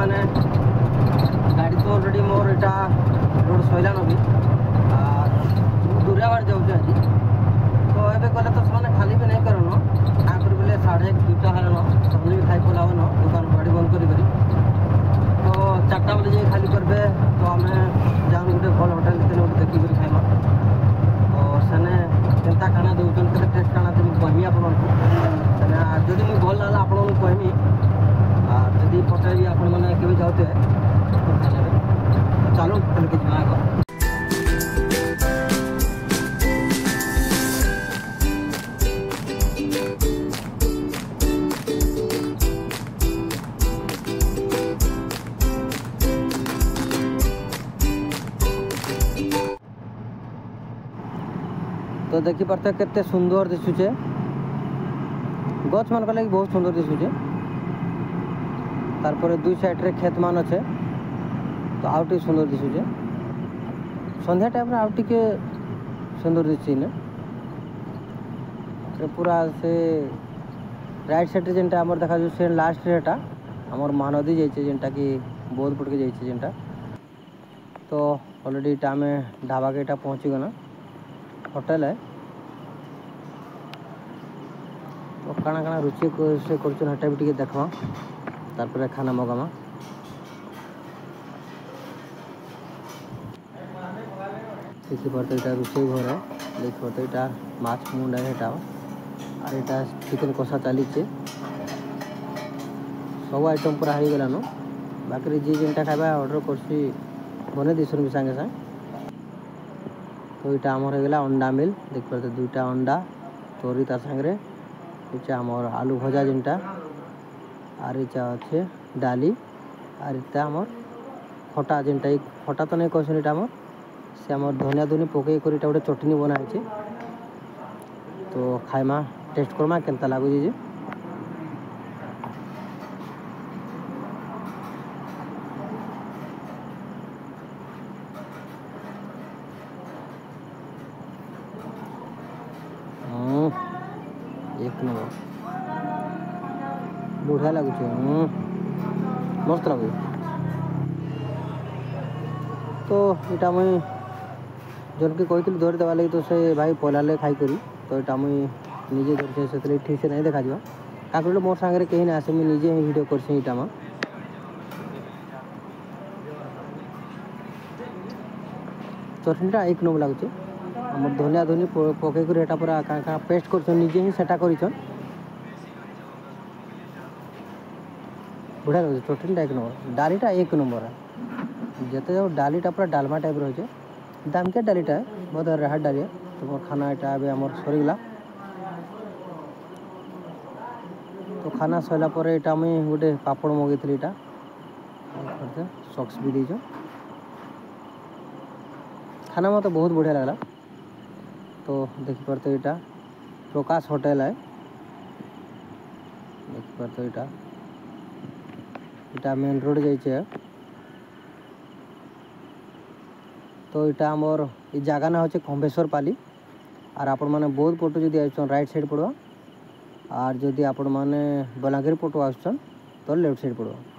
मैंने गाड़ी तो ऑलरेडी मोर इटा रोड सैलान भी और दूरिया बाड़ जाऊँ आज तो ये गले तो से खाली भी नहीं करन क्या कर बोले 1:30 2टा हेलन सबने भी खाई पलावन दुकान गाड़ी बंद करी तो 4टा बजे जाए खाली करबे तो आम जान गोटे भल होटेल गोटे देखिक खाइमा तो सेने केन्ता काଣା दौन के टेस्ट काଣା तो कहमी आपको सेने जदि मुझे भल लगा आपको कहमी और जदि पटे भी आपण मैंने केवे जाते तो खाने चलो खोल के जीवा आग तो देखी पार्थ केते सुंदर दिशुचे गछ मान लगे बहुत सुंदर दिशुचे तारपरे दुई साइड रे खेत मान अच्छे तो आउ टे सुंदर दिशुचे संध्या टाइम रे आउ टे सुंदर दिशुचे ने पूरा से राइट साइड जेनटा हमर देखा जो से लास्ट रेटा हमर महानदी जाइए जेनटा कि बहुत पट के जाइए जेनटा तो ऑलरेडी इटा में ढाबा के इटा पहुँची गना होटेल है तो काना काना रुचि से करटा भी देखा तार खाना मगामा देखी पार्थ यहाँ रोषे घर है देखी पार्थ यहाँ माछ मुंडा है और यहाँ चिकेन कषा चली सब आइटम पूरा हो गलान बाकी जी जेनटा खावा ऑर्डर कर बने दिसन भी सागे सागे तो यहाँ आमर होगा अंडा मिल देख पारे 2टा अंडा तोरी तार सागरे इटा आमर आलू भजा जेनटा और इटा अच्छे डाली और इटा आमर खटा जेनटा खटा तो नहीं कहसन इटा आमर से आमर धनिया धुनी पकई कर गोटे चटनी बनाई तो खाइमा टेस्ट करमा केनता लगुच जे एक नंबर बढ़िया लगुच मस्त लगे तो यहाँ मुई जन के कही धरी देवा लगी तो से भाई पलाले खाई करी तो यहाँ मुई निजे धरछे से ठीक से नहीं देखा जा क्या कहले मोर सागर कहीं ना आसे मुझे निजे ही वीडियो करछे इटा में चटनीटा एक नंबर लगुचे आम धनिया धुनी पकईकर यहाँ पूरा क्या पेस्ट कर निजे ही सेटा कर बढ़िया लगे चटनीटा एक नंबर डालीटा एक नंबर है जिते जाओ डालीटा पूरा डालमा टाइप रही दामकिया डालीटा है बहुत रेहाट डाली है तो मोर खाना यहाँ अभी आम सरीगला तो खाना सरला यहाँ मुझे गोटे पापड़ मगेली यहाँ सॉक्स भी दीज खाना मत बहुत बढ़िया लगला तो देखी पार्थ यहाँ प्रकाश होटेल है देखी पार्थ यहाँ मेन रोड जाइए तो यहाँ आमर ये जगह ना होचे खंभेश्वर पाली और आपण मैंने बहुत पटू जदि आसन राइट साइड पड़वा और जदि आपण मैंने बलांगीर पटू आसन तो लेफ्ट साइड पड़वा।